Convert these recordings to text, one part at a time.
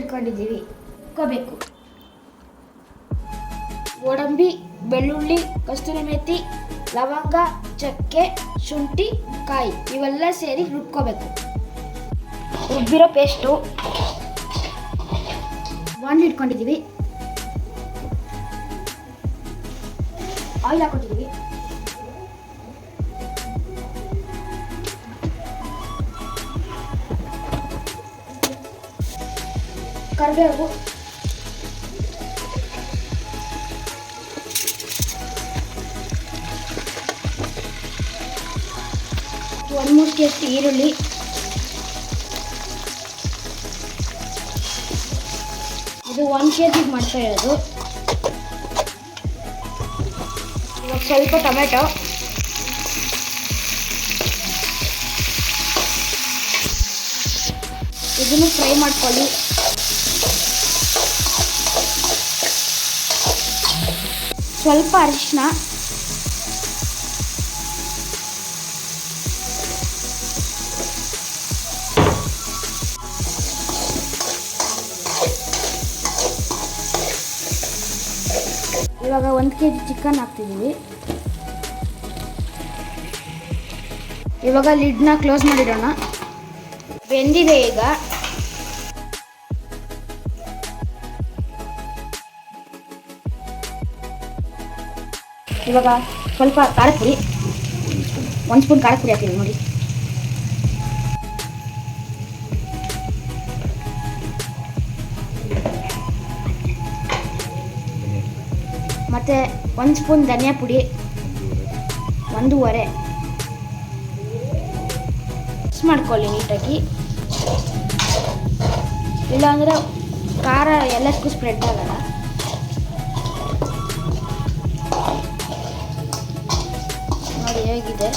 ಇಟ್ಕೊಂಡಿದ್ದೀವಿ, ರುಬ್ಕೋಬೇಕು. ಗೋಡಂಬಿ, ಬೆಳ್ಳುಳ್ಳಿ, ಕಸ್ತೂರಿ ಮೇಥಿ, ಲವಂಗ, ಚಕ್ಕೆ, ಶುಂಠಿ, ಕಾಯಿ ಇವೆಲ್ಲ ಸೇರಿ ರುಬ್ಕೋಬೇಕು. ರುಬ್ಬಿರೋ ಪೇಸ್ಟು ಬಾಂಡ್ಲಿ ಇಟ್ಕೊಂಡಿದ್ದೀವಿ, ಆಯಿಲ್ ಹಾಕೊಂಡಿದ್ದೀವಿ, ಕರಿಬೇವು, ಒಂದು ಮುಷ್ಟಿಯಷ್ಟು ಈರುಳ್ಳಿ, ಇದು 1 kg ಮಾಡ್ತಾ ಇರೋದು. ಇವಾಗ ಸ್ವಲ್ಪ ಟೊಮೆಟೊ, ಇದನ್ನು ಫ್ರೈ ಮಾಡ್ಕೊಳ್ಳಿ. ಸ್ವಲ್ಪ ಅರಿಶಿನ, ಇವಾಗ 1 kg ಚಿಕನ್ ಹಾಕ್ತಿದ್ದೀವಿ. ಇವಾಗ ಲಿಡ್ನ ಕ್ಲೋಸ್ ಮಾಡಿಡೋಣ. ಬೆಂದಿದೆ ಈಗ. ಇವಾಗ ಸ್ವಲ್ಪ ಖಾರದ ಪುಡಿ, 1 ಸ್ಪೂನ್ ಖಾರದ ಪುಡಿ ಹಾಕಿದ್ದೀವಿ ನೋಡಿ. ಮತ್ತು 1 ಸ್ಪೂನ್ ಧನಿಯಾ ಪುಡಿ, 1.5 ಮಿಕ್ಸ್ ಮಾಡ್ಕೊಳ್ಳಿ ನೀಟಾಗಿ. ಇಲ್ಲಾಂದರೆ ಖಾರ ಎಲ್ಲದಕ್ಕೂ ಸ್ಪ್ರೆಡ್ ಆಗಲ್ಲ. ನೋಡಿ ಹೇಗಿದೆ.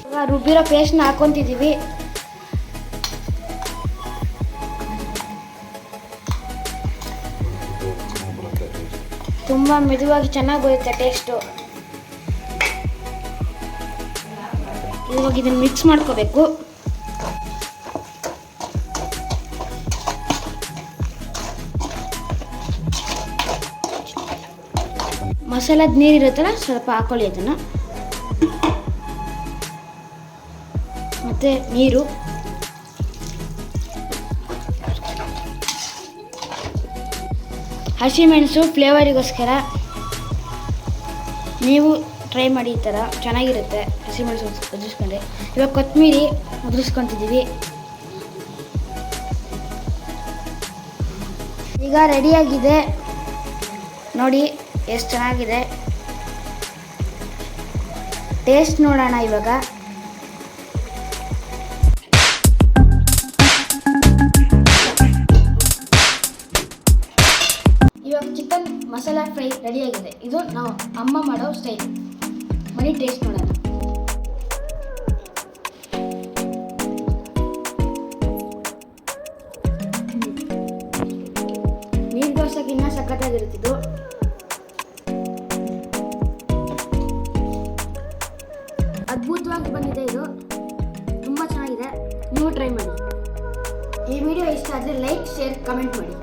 ಇವಾಗ ರುಬ್ಬಿರೋ ಪೇಸ್ಟ್ನ ಹಾಕ್ಕೊತಿದ್ದೀವಿ. ತುಂಬ ಮೆದುವಾಗಿ ಚೆನ್ನಾಗಿ ಬರುತ್ತೆ ಟೇಸ್ಟು. ಇವಾಗ ಇದನ್ನು ಮಿಕ್ಸ್ ಮಾಡ್ಕೋಬೇಕು. ಮಸಾಲದ ನೀರು ಇರುತ್ತಲ್ಲ ಸ್ವಲ್ಪ ಹಾಕೊಳ್ಳಿ ಅದನ್ನು, ಮತ್ತು ನೀರು, ಹಸಿಮೆಣಸು ಫ್ಲೇವರಿಗೋಸ್ಕರ. ನೀವು ಟ್ರೈ ಮಾಡಿ, ಈ ಥರ ಚೆನ್ನಾಗಿರುತ್ತೆ ಹಸಿಮೆಣಸು ಉದುರಿಸ್ಕೊಂಡ್ರೆ. ಇವಾಗ ಕೊತ್ತಂಬರಿ ಉದುರಿಸ್ಕೊತಿದ್ದೀವಿ. ಈಗ ರೆಡಿಯಾಗಿದೆ ನೋಡಿ ಎಷ್ಟು ಚೆನ್ನಾಗಿದೆ. ಟೇಸ್ಟ್ ನೋಡೋಣ ಇವಾಗ. ಇವಾಗ ಚಿಕನ್ ಮಸಾಲ ಫ್ರೈ ರೆಡಿಯಾಗಿದೆ. ಇದು ನಾವು ಅಮ್ಮ ಮಾಡೋ ಸ್ಟೈಲ್. ಬನ್ನಿ ಟೇಸ್ಟ್ ನೋಡೋಣ. ನೀರು ದೋಸೆಗಿನ್ನ ಸಖತ್ತಾಗಿರುತ್ತಿದ್ದು. ಅದ್ಭುತವಾಗಿ ಬಂದಿದೆ. ಇದು ತುಂಬ ಚೆನ್ನಾಗಿದೆ. ನೀವು ಟ್ರೈ ಮಾಡಿ. ಈ ವಿಡಿಯೋ ಇಷ್ಟ ಆದರೆ ಲೈಕ್, ಶೇರ್, ಕಮೆಂಟ್ ಮಾಡಿ.